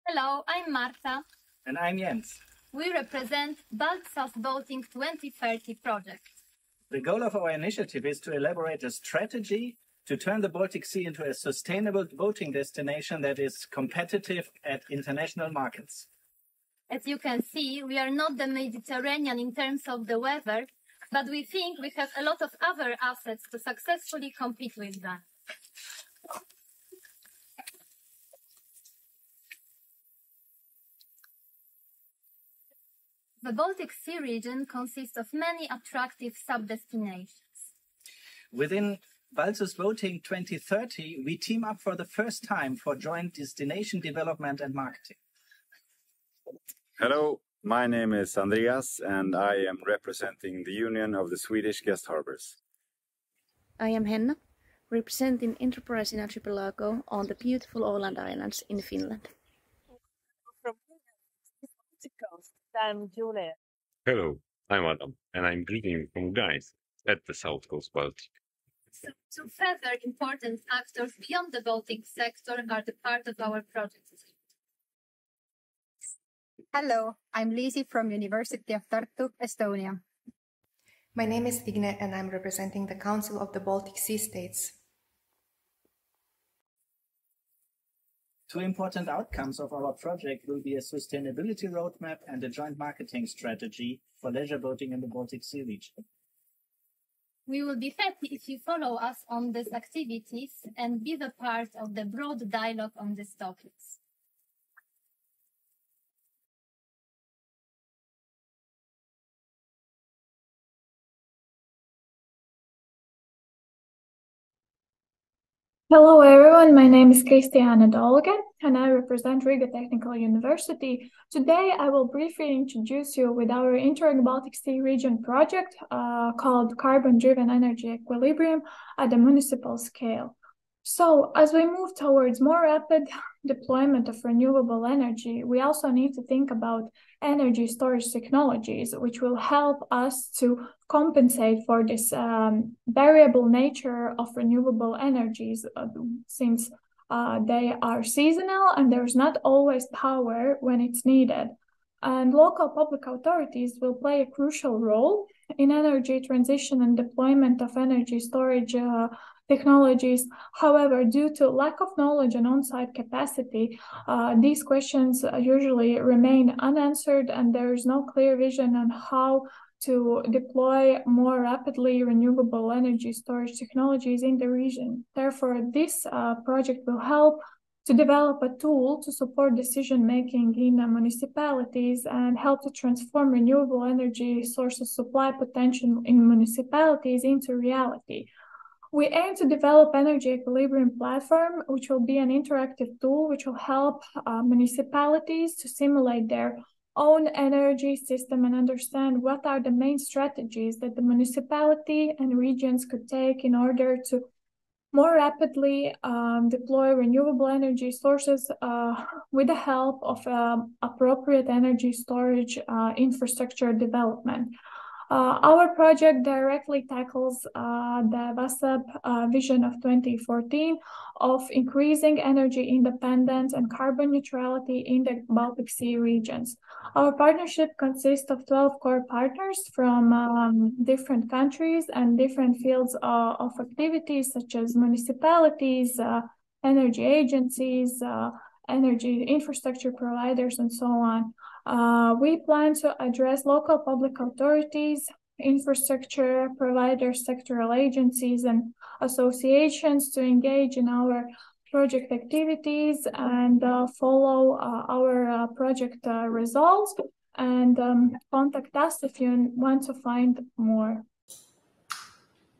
Hello, I'm Marta. And I'm Jens. We represent BaltSusBoating 2030 project. The goal of our initiative is to elaborate a strategy to turn the Baltic Sea into a sustainable boating destination that is competitive at international markets. As you can see, we are not the Mediterranean in terms of the weather, but we think we have a lot of other assets to successfully compete with that. The Baltic Sea region consists of many attractive sub-destinations. Within BaltSusBoating 2030, we team up for the first time for joint destination development and marketing. Hello, my name is Andreas and I am representing the Union of the Swedish Guest Harbors. I am Henna, representing Enterprise in Archipelago on the beautiful Åland Islands in Finland. From the coast, I'm Julia. Hello, I'm Adam, and I'm greeting from Gdańsk at the South Coast Baltic. So, two further important actors beyond the Baltic sector are the part of our project. Hello, I'm Liisi from University of Tartu, Estonia. My name is Signe and I'm representing the Council of the Baltic Sea States. Two important outcomes of our project will be a sustainability roadmap and a joint marketing strategy for leisure boating in the Baltic Sea region. We will be happy if you follow us on these activities and be the part of the broad dialogue on these topics. Hello everyone, my name is Kristiana Dolgen and I represent Riga Technical University. Today I will briefly introduce you with our Baltic Sea Region project called Carbon-Driven Energy Equilibrium at the municipal scale. So as we move towards more rapid deployment of renewable energy, we also need to think about energy storage technologies, which will help us to compensate for this variable nature of renewable energies since they are seasonal and there's not always power when it's needed. And local public authorities will play a crucial role in energy transition and deployment of energy storage technologies. However, due to lack of knowledge and on-site capacity, these questions usually remain unanswered and there is no clear vision on how to deploy more rapidly renewable energy storage technologies in the region. Therefore, this project will help to develop a tool to support decision-making in municipalities and help to transform renewable energy sources supply potential in municipalities into reality. We aim to develop energy equilibrium platform, which will be an interactive tool which will help municipalities to simulate their own energy system and understand what are the main strategies that the municipality and regions could take in order to more rapidly deploy renewable energy sources with the help of appropriate energy storage infrastructure development. Our project directly tackles the VASAB Vision of 2014 of increasing energy independence and carbon neutrality in the Baltic Sea regions. Our partnership consists of 12 core partners from different countries and different fields of activities such as municipalities, energy agencies, energy infrastructure providers, and so on. We plan to address local public authorities, infrastructure providers, sectoral agencies, and associations to engage in our project activities and follow our project results, and contact us if you want to find more.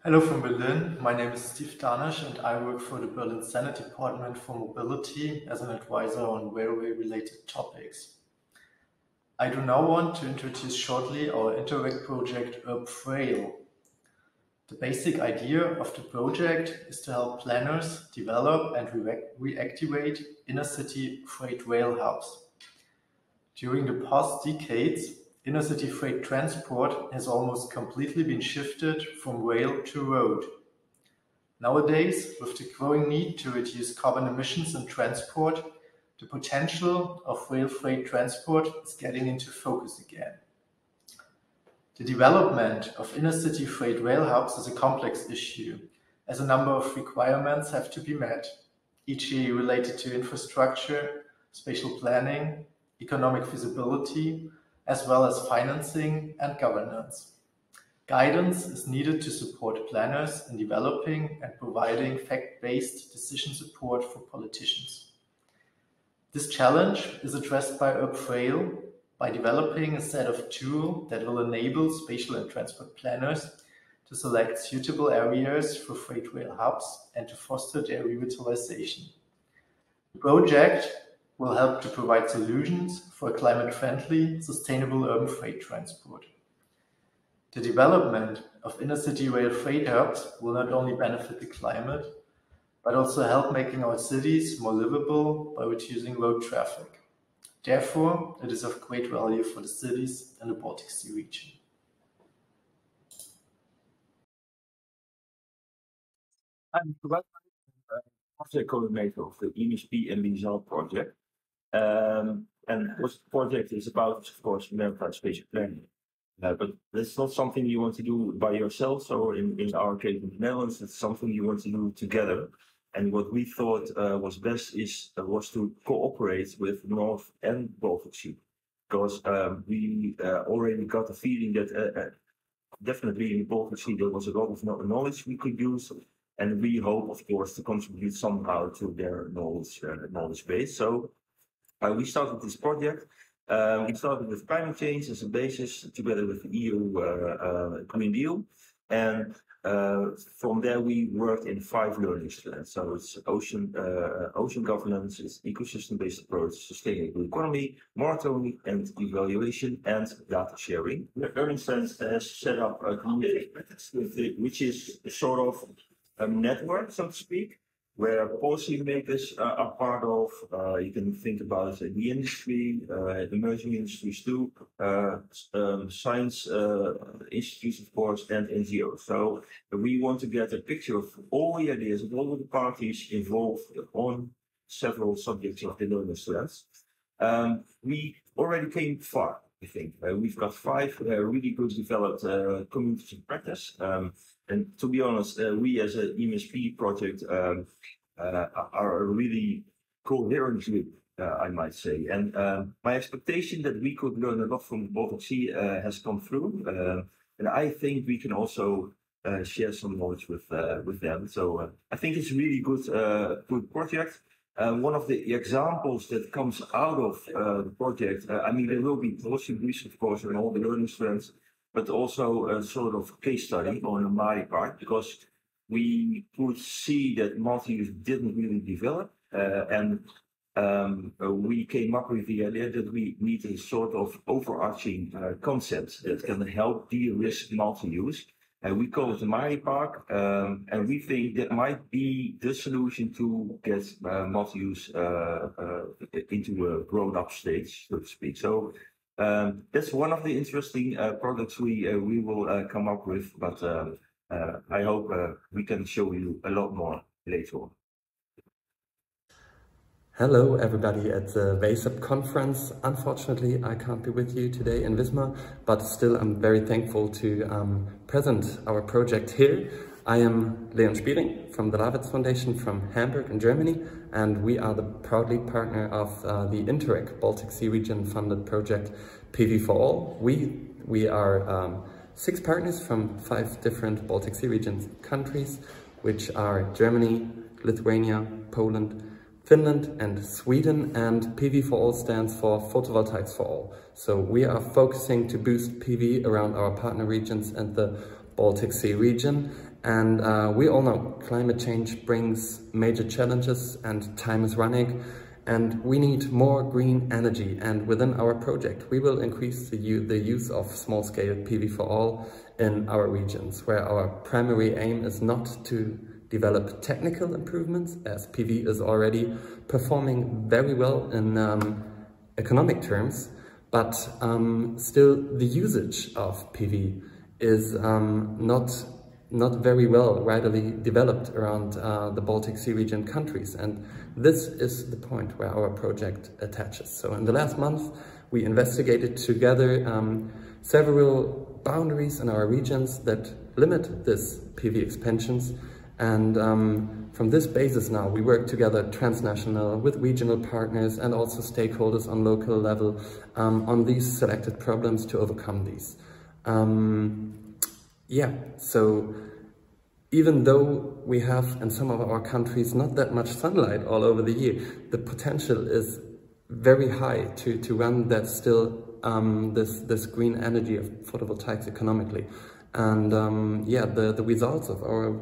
Hello from Berlin. My name is Steve Danish and I work for the Berlin Senate Department for Mobility as an advisor on railway-related topics. I do now want to introduce shortly our Interreg project UrbFrail. The basic idea of the project is to help planners develop and reactivate inner-city freight rail hubs. During the past decades, inner-city freight transport has almost completely been shifted from rail to road. Nowadays, with the growing need to reduce carbon emissions in transport, the potential of rail freight transport is getting into focus again. The development of inner-city freight rail hubs is a complex issue, as a number of requirements have to be met, e.g. related to infrastructure, spatial planning, economic feasibility, as well as financing and governance. Guidance is needed to support planners in developing and providing fact-based decision support for politicians. This challenge is addressed by UrbFrail by developing a set of tools that will enable spatial and transport planners to select suitable areas for freight rail hubs and to foster their revitalization. The project will help to provide solutions for climate-friendly, sustainable urban freight transport. The development of inner-city rail freight hubs will not only benefit the climate, but also help making our cities more livable by reducing road traffic. Therefore, it is of great value for the cities in the Baltic Sea region. I'm project coordinator of the eMSP and NBSR project. And what the project is about, of course, maritime spatial planning. But that's not something you want to do by yourself. So in our case in the Netherlands, it's something you want to do together. And what we thought was best was to cooperate with North and Baltic Sea, because we already got the feeling that definitely in the Baltic Sea there was a lot of knowledge we could use, and we hope, of course, to contribute somehow to their knowledge base. So we started this project. We started with climate change as a basis, together with the EU Green Deal, and from there we worked in 5 learning strands. So it's ocean governance, it's ecosystem-based approach, sustainable economy, monitoring and evaluation, and data sharing. The learning strands has set up a community, which is a sort of a network, so to speak, where policymakers are part of. You can think about the industry, emerging industries too, science institutes, of course, and NGOs. So we want to get a picture of all the ideas of all the parties involved on several subjects of the learning strands. We already came far, I think. We've got 5 really good developed communities in practice. And to be honest, we as an eMSP project are a really coherent group, I might say. And my expectation that we could learn a lot from the Baltic Sea has come through. And I think we can also share some knowledge with them. So I think it's a really good project. One of the examples that comes out of the project, I mean, there will be policy briefs, of course, on all the learning strands, but also a sort of case study on the Mali part, because we could see that multi-use didn't really develop, and we came up with the idea that we need a sort of overarching concept that can help de-risk multi-use. And we call it the Mali Park, and we think that might be the solution to get multi-use into a grown-up stage, so to speak. So that's one of the interesting products we will come up with, but I hope we can show you a lot more later on. Hello everybody at the VASAB conference. Unfortunately, I can't be with you today in Wismar, but still I'm very thankful to present our project here. I am Leon Spiering from the Lavitz Foundation from Hamburg in Germany, and we are the proudly partner of the Interreg Baltic Sea Region funded project PV for All. We are 6 partners from 5 different Baltic Sea Region countries, which are Germany, Lithuania, Poland, Finland and Sweden, and PV for All stands for Photovoltaics for All. So we are focusing to boost PV around our partner regions and the Baltic Sea region. And we all know climate change brings major challenges and time is running, and we need more green energy. And within our project, we will increase the use of small-scale PV for All in our regions, where our primary aim is not to develop technical improvements, as PV is already performing very well in economic terms, but still the usage of PV is not not very well widely developed around the Baltic Sea region countries. And this is the point where our project attaches. So in the last month, we investigated together several boundaries in our regions that limit this PV expansions. And from this basis now, we work together transnational with regional partners and also stakeholders on local level on these selected problems to overcome these. Yeah, so even though we have in some of our countries not that much sunlight all over the year, the potential is very high to run that still this green energy of photovoltaics economically. And yeah, the results of our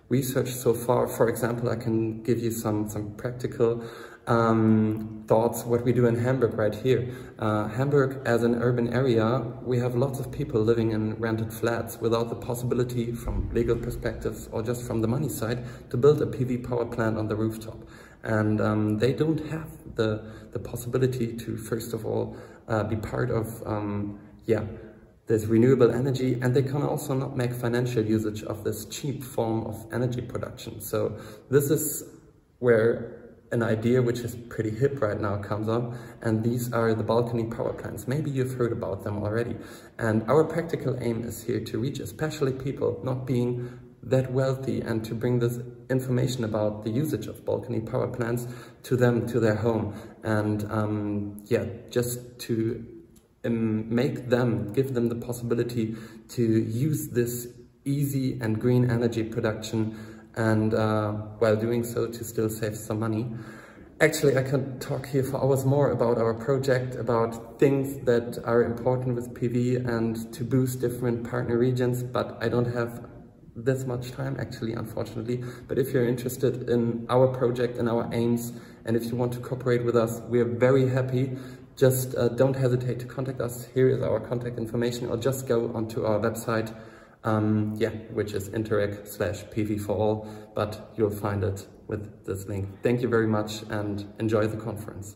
research so far, for example, I can give you some practical thoughts what we do in Hamburg right here. Hamburg as an urban area, we have lots of people living in rented flats without the possibility from legal perspectives or just from the money side to build a PV power plant on the rooftop. And they don't have the possibility to, first of all, be part of yeah, this renewable energy, and they can also not make financial usage of this cheap form of energy production. So this is where an idea which is pretty hip right now comes up, and these are the balcony power plants. Maybe you've heard about them already. And our practical aim is here to reach especially people not being that wealthy and to bring this information about the usage of balcony power plants to them, to their home. And yeah, just to make them, give them the possibility to use this easy and green energy production, and while doing so to still save some money. Actually, I can talk here for hours more about our project, about things that are important with PV and to boost different partner regions, but I don't have this much time actually, unfortunately. But if you're interested in our project and our aims, and if you want to cooperate with us, we are very happy. Just don't hesitate to contact us. Here is our contact information, or just go onto our website, yeah, which is interreg/PV for all, but you'll find it with this link. Thank you very much and enjoy the conference.